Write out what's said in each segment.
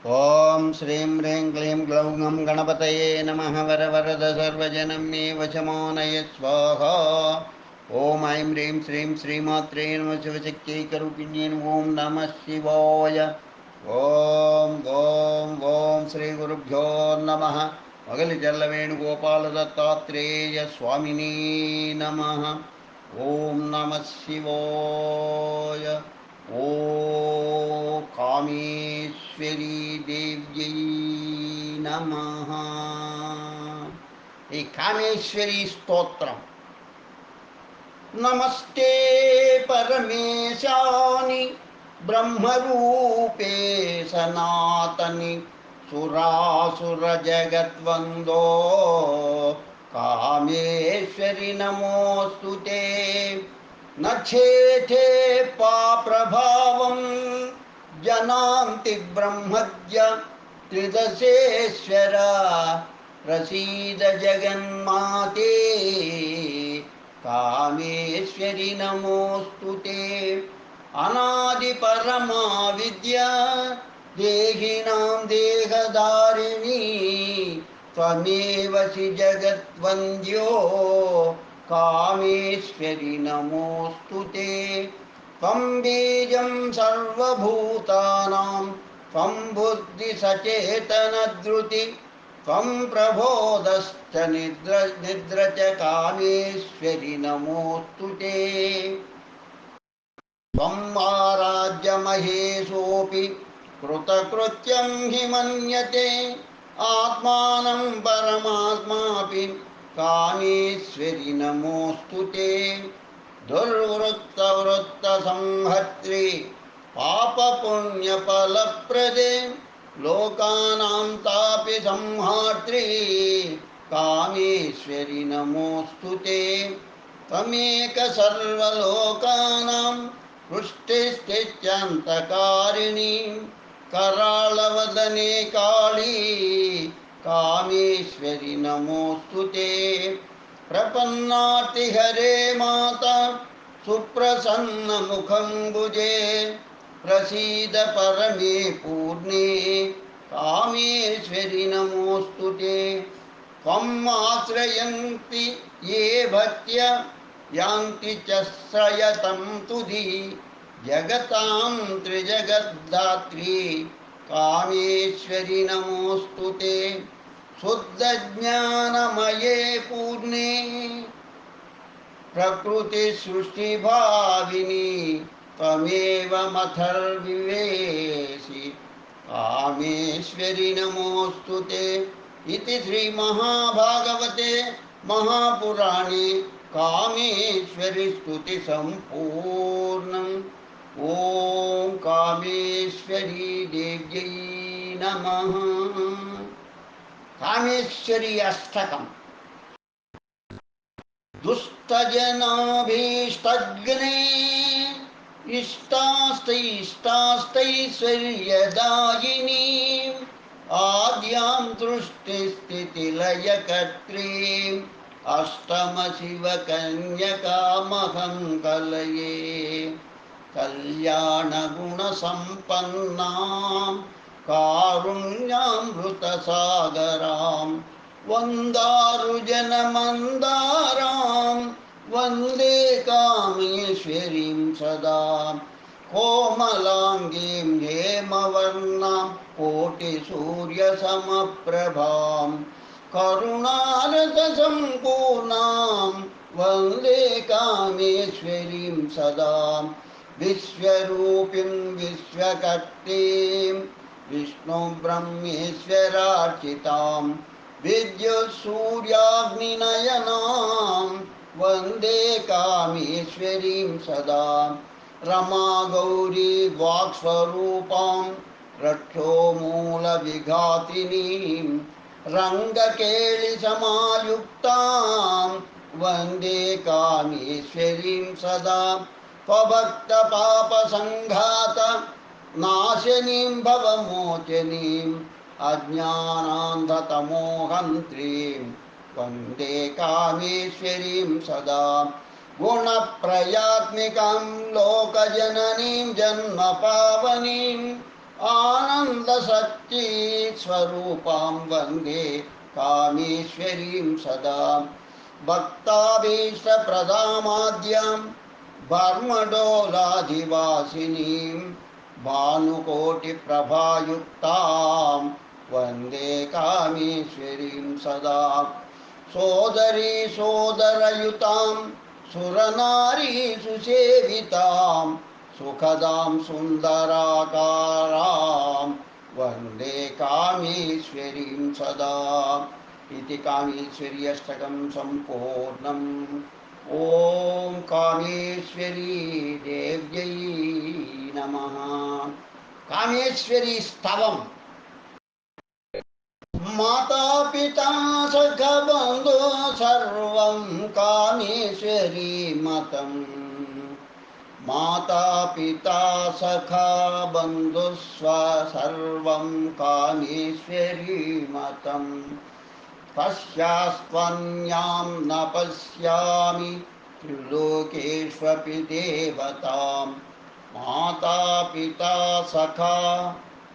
ओम श्रीं ह्रीं क्लीं ग्लौं गं गणपतये नमः। वर वरद सर्वजनं मे वशमानय स्वाहा। ओम ऐं ह्रीं श्रीं श्रीमात्रे नमः। शिवशक्त्यैकरूपिण्ये ओम नमः शिवाय। ओम ओम ओम श्री गुरुभ्यो नमः। मगलिचल्ल वेणुगोपाल दत्तात्रेय स्वामिने नमः। ओम नमः शिवाय। ओ कामेश्वरी देव्यै नमः। ఈ కామేశ్వరి స్తోత్రం. నమస్తే పరమేశాని బ్రహ్మరూపే సనాతని సురాసుర జగద్వందో కామేశ్వరి నమోస్తుతే. నచ్చేతే పాప్రభావం జనాంతి బ్రహ్మజ్ఞ త్రిదశేశ్వర ప్రసీద జగన్మాతే కామేశ్వరి నమోస్తుతే. అనాది పరమా విద్య దేహినాం దేహదారిణి త్వమేవసి జగద్వంద్యో కామేశ్వరి నమోస్తుతే. త్వం బీజం సర్వభూతానాం త్వం బుద్ధి సచేతనధృతి త్వం ప్రబోధశ్చ నిద్ర చ కామేశ్వరి నమోస్తుతే. త్వం ఆరాధ్య మహేశోऽపి కృతకృత్యం హి మన్యతే ఆత్మానం పరమాత్మాపి కామేశ్వరి నమోస్తుతే. దుర్వృత్త సంహర్త్రి పాపపుణ్యఫలప్రదే లోకానాం తాపి సంహార్త్రి కామేశ్వరి నమోస్తుతే. త్వమేక సర్వలోకానాం సృష్టిస్థిత్యంతకారిణి कराळवदने काली कामेश्वरि नमोस्तुते। प्रपन्नातिहरे माता सुप्रसन्नमुखम्बुजे प्रसीद परमे पूर्णे कामेश्वरि नमोस्तुते। त्वम् आश्रयन्ति ये भक्त्या यान्ति च श्रयतं तुधि जगतां त्रिजगद्धात्री कामेश्वरि नमोस्तुते। शुद्धज्ञानमये पूर्णे प्रकृतिसृष्टिभाविनी त्वमेव मथर्विवेशि कामेश्वरि नमोस्तुते। इति श्रीमहाभागवते महापुराणे कामेश्वरि स्तुति सम्पूर्णम्। ओम कामेश्वरी देव्यै नमः। कामेश्वरी अष्टकम। दुष्टजनाभीष्टग्ने इष्टास्तैश्वर्यदायिनी आद्यां दृष्टिस्थितिलयकर्त्रीम् अष्टमशिवकन्यकामहं कलये। कल्याणगुणसम्पन्नां कारुण्यामृतसागरां वन्दारुजनमन्दारां वन्दे कामेश्वरीं सदा। कोमलाङ्गीं हेमवर्णां कोटिसूर्यसमप्रभां करुणारसम्पूर्णां वन्दे कामेश्वरीं सदा। विश्वरूपिं विश्वकर्त्रीं विष्णुब्रह्मेश्वरार्चितां विद्युत्सूर्याग्निनयनां वन्दे कामेश्वरीं सदा। रमा गौरी वाक्स्वरूपां रक्षोमूलविघातिनीं रङ्गकेलिसमायुक्तां वन्दे कामेश्वरीं सदा। स्वभक्तपापसङ्घात नाशिनीं भवमोचनीं अज्ञानान्धतमोहन्त्रीं वन्दे कामेश्वरीं सदा। गुणप्रयात्मिकां लोकजननीं जन्मपावनीं ఆనందశక్తి స్వరూపాం వందే కామేశ్వరీం సదా భక్తాభీష్టప్రదామాద్యాం బర్మడోలాధివాసినీం భానుకోటిప్రభాయుక్తాం వందే కామేశ్వరీం సదా సోదరీ సోదరయుతాం సురనారీ సుసేవితాం సుఖదాం సుందరాకారాం వందే కామేశ్వరీం సదా इति कामेश्वरी अष्टकं सम्पूर्णम् ॐ कामेश्वरी देव्यै नमः कामेश्वरी स्तवम् माता पिता सखा बन्धु सर्वं कामेश्वरी मतम् माता पिता सखा बन्धुस्व सर्वं कामेश्वरी मतम् पश्यास्त्वन्यां न पश्यामि त्रिलोकेष्वपि देवतां माता पिता सखा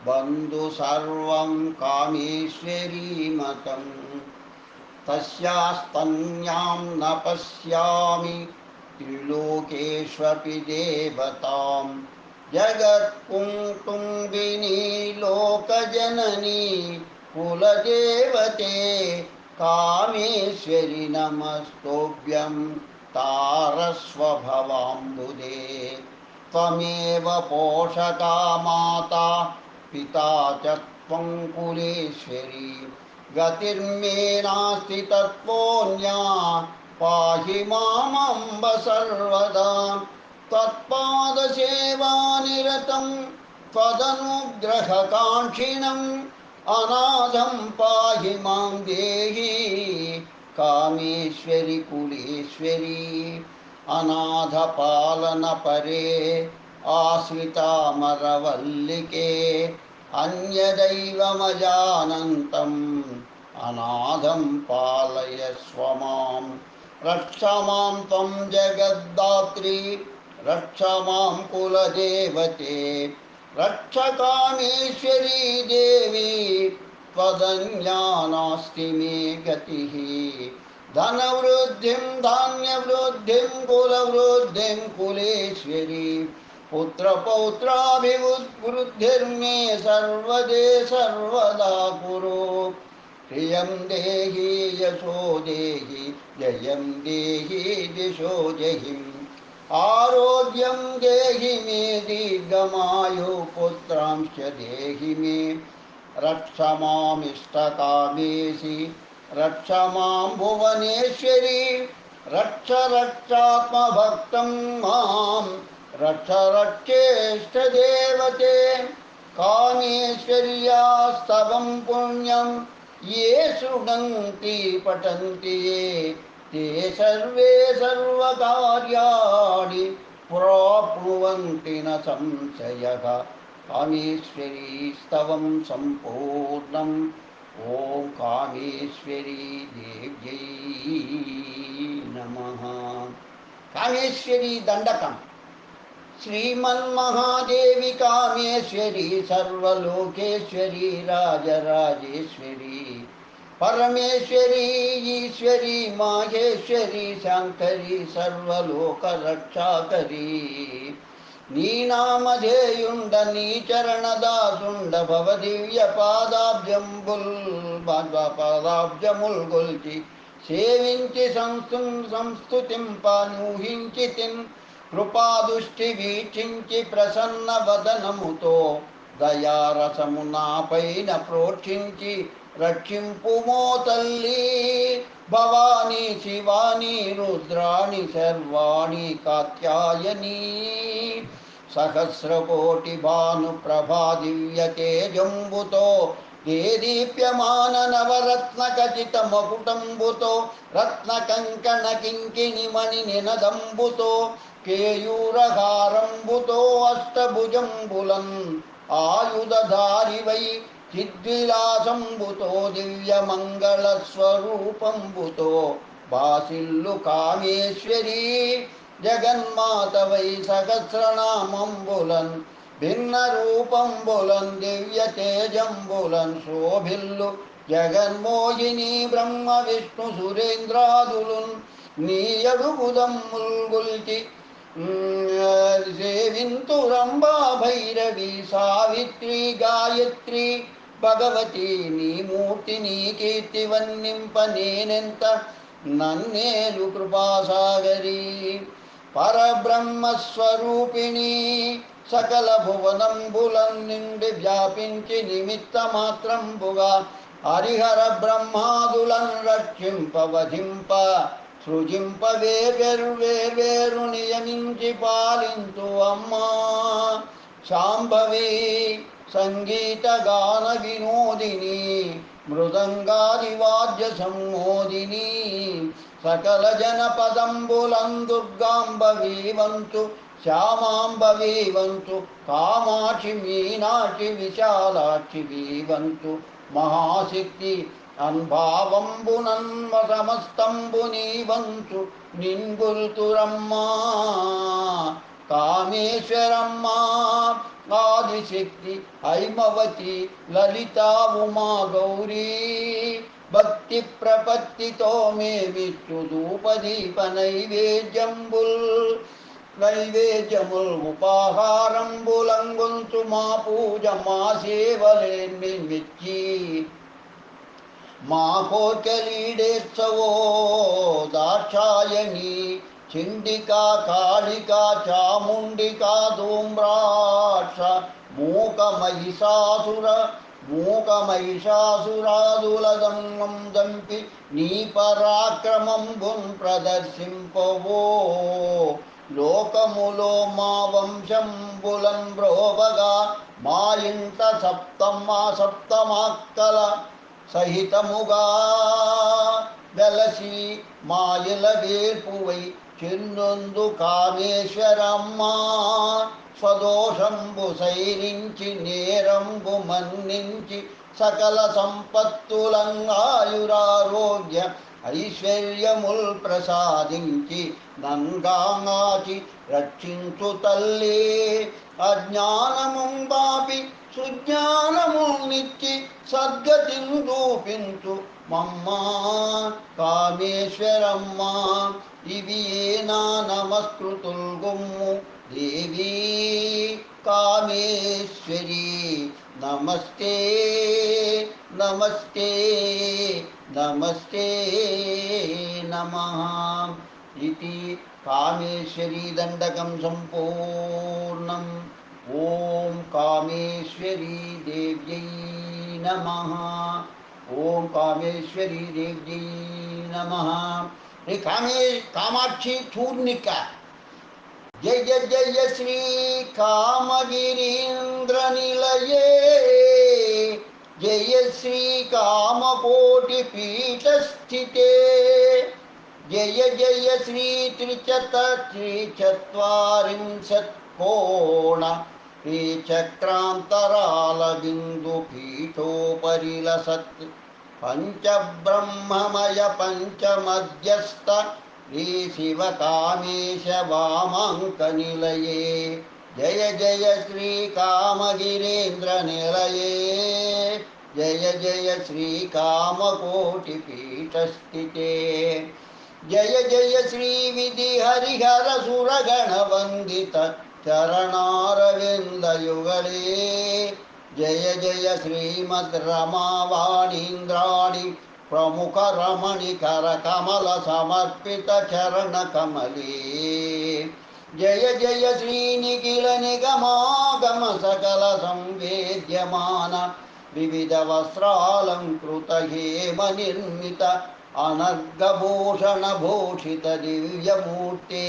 बन्धु सर्वं कामेश्वरी मतम् तस्यास्तन्यां न पश्यामि त्रिलोकेष्वपि देवतां जगत्कुटुम्बिनी लोकजननी कुलदेवते कामेश्वरि नमस्तोभ्यं तारस्वभवाम्बुदे त्वमेव पोषका माता पिता च त्वं कुलेश्वरी गतिर्मे नास्ति तत्त्वोऽन्या पाहि मामम्ब सर्वदा त्वत्पादसेवानिरतं त्वदनुग्रहकाङ्क्षिणम् अनाथं पाहि मां देहि कामेश्वरि कुलेश्वरी अनाथपालनपरे आश्रितामरवल्लिके अन्यदैवमजानन्तम् अनाथं पालयस्व मां रक्ष मां त्वं जगद्धात्री रक्ष मां कुलदेवते रक्ष कामेश्वरी देवी त्वदन्या नास्ति मे गतिः धनवृद्धिं धान्यवृद्धिं कुलवृद्धिं कुलेश्वरी पुत्रपौत्राभिवृद्धिर्मे सर्वदे सर्वदा कुरु प्रियं देहि यशो देहि जयं देहि दिशो जहिम् आरोग्यं देहि मे दीर्घमायु पुत्रांश्च देहि मे रक्ष मामिष्टकामेशि रक्ष मां भुवनेश्वरी रक्ष रक्षात्मभक्तं मां रक्ष रक्षेष्टदेवते कामेश्वर्यास्तवं पुण्यं ये शृण्वन्ति पठन्ति ये ते सर्वे सर्वकार्याणि प्राप्नुवन्ति न संशयः कामेश्वरी स्तवं सम्पूर्णम् ॐ कामेश्वरी देव्यै नमः कामेश्वरी दण्डकम् श्रीमन्महादेवी कामेश्वरी सर्वलोकेश्वरी राजराजेश्वरी परमेश्वरी ईश्वरी माहेश्वरी शंकरी सर्वलोकरक्षाकरी नीनामधेयुंड नीचरणदासुंड भवदिव्य पादाब्जमुल्गొల్చి సేవించి సంస్తుతింప కృపాదృష్టి వీక్షించి ప్రసన్న వదనముతో దయారసము నాపైన ప్రోక్షించి రక్షింపుమో తల్లి భవానీ శివాని రుద్రాణి సర్వాణి కాత్యాయని సహస్రకోటి భాను ప్రభా దివ్య తేజంబుతో దేదీప్యమాన నవరత్న ఖచిత మకుటంబుతో రత్న కంకణ కింకిణి మణి నినదంబుతో కేయూరహారంబుతో అష్టభుజంబులన్ ఆయుధధారివై చిద్విలాసంబుతో దివ్య మంగళ స్వరూపంబుతో బాసిల్లు కామేశ్వరీ జగన్మాత వై సహస్రనామంబులన్ భిన్న రూపంబులన్ దివ్య తేజంబులన్ శోభిల్లు జగన్మోహిని బ్రహ్మ విష్ణు సురేంద్రాదులున్ నీ అడుగుదమ్ముల్ గొల్చి సేవింతురంబా భైరవి సావిత్రి గాయత్రి భగవతి నీ మూర్తి నీ కీర్తి వర్ణింప నేనెంత నన్నేలు కృపాసాగరి పరబ్రహ్మస్వరూపిణి సకల భువనంబులన్ నిండి వ్యాపించి నిమిత్త మాత్రంబుగా హరిహర బ్రహ్మాదులను రక్షింప వధింప సృజింప వేర్వేరు నియమించి పాలింతు అమ్మా శాంభవి సంగీత గాన వినోదిని మృదంగాది వాద్య సమ్మోదిని సకల జనపదంబులం దుర్గాంబవీవంతు శ్యామాంబవీవంతు కామాక్షి మీనాక్షి విశాలాక్షి వీవంతు మహాశక్తి అన్భావంబునన్మ సమస్తంబు నీవంతు నిన్గుల్తురమ్మా కామేశ్వరమ్మా ఆదిశక్తి ఐమవతి లలితా ఉమా గౌరీ భక్తి ప్రపత్తితో మేమిచ్చుదూపదీప నైవేద్యముల్ ఉపాహారంబులంగొంచు మా పూజ మా సేవలేన్ని మెచ్చి మా కోర్కెలీడేర్చవో దాక్షాయణి చండికా కాళికా చాముండికా ధూమ్రాక్ష మూకమహిషాసురాదులదమ్మం దంపి నీ పరాక్రమంబున్ ప్రదర్శింపవో లోకములో మా వంశంబులన్ బ్రోవగా మా ఇంట సప్తమాక్కల సహితముగా వెలసి మాయల వేల్పువై చెన్నొందు కామేశ్వరమ్మా స్వదోషంబు సైరించి నేరంబు మన్నించి సకల సంపత్తులంగాయురారోగ్య ఐశ్వర్యముల్ ప్రసాదించి నంగాంగాచి రక్షించు తల్లి అజ్ఞానముం బాపి సుజ్ఞానమునిచ్చి సద్గతిని చూపించు మమ్మా కామేశ్వరమ్మా ఇవి నా నమస్కృతుల్ గుమ్ము దేవీ కామేశ్వరి నమస్తే నమస్తే నమస్తే నమః ఇతి కామేశ్వరీ దండకం సంపూర్ణం. ఓం కామేశ్వరీ దేవ్యై నమః. ఓం కామేశ్వరీ దేవ్యై నమః. శ్రీ కామాక్షి చూర్ణిక. జయ జయ శ్రీ కామగిరీంద్ర నిలయే, జయ శ్రీ కామకోటి పీఠ స్థితే, జయ జయ శ్రీ త్రిచత్వారింశత్ కోణ శ్రీచక్రాంతరాల బిందు పీఠోపరిలసత్ పంచబ్రహ్మమయ పంచమధ్యస్థ శ్రీ శివ కామేశ వామాంక నిలయే, జయ జయ శ్రీ కామగిరీంద్ర నిలయే, జయ జయ శ్రీ కామకోటి పీఠ స్థితే, జయ జయ శ్రీ విధి హరిహర సురగణ వందిత చరణారవిందయుగళే, జయ జయ శ్రీమద్ రమావాణీంద్రాణి ప్రముఖ రమణికర కమల సమర్పిత చరణ కమలే, జయ జయ శ్రీ నిఖిల నిగమాగమ సకల సంవేద్యమాన వివిధ వస్త్రాలంకృత హేమ నిర్మిత అనర్గభూషణ భూషిత దివ్యమూర్తే,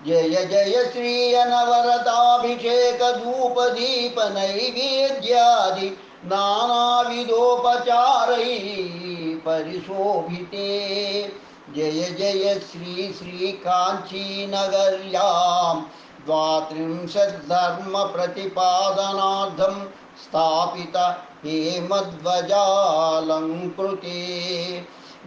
జయ జయ శ్రీ అనవరతాభిషేక ధూపదీప నైవేద్యాది నానావిధోపచారై పరిశోభితే, జయ జయ శ్రీ శ్రీ కాంచీనగర్యాం ద్వాత్రింశద్ధర్మ ప్రతిపాదనార్థం స్థాపిత హేమధ్వజాలంకృతే,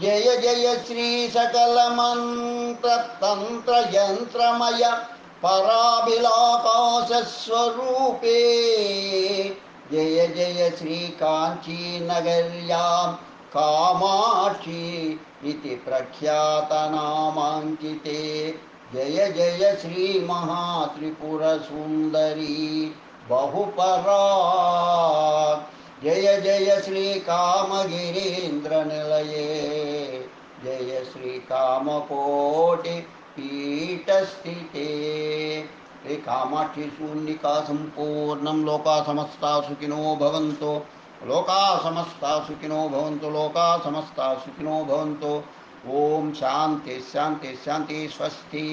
జయ జయ శ్రీ సకల మంత్ర తంత్ర యంత్రమయ पराभिलाकाशस्वरूपे जय जय श्रीकाञ्चीनगर्यां कामाक्षी इति प्रख्यातनामाङ्किते जय जय श्रीमहात्रिपुरसुन्दरी बहुपरा जय जय श्रीकामगिरीन्द्रनिलये जय श्रीकामकोटिपीठस्थिते हे कामाक्षी शून्यका सम्पूर्णं लोका समस्ता सुखिनो भवन्तु लोका समस्ता सुखिनो भवन्तु लोका समस्ता सुखिनो भवन्तु। ओम शांति शांति शांति स्वस्ति।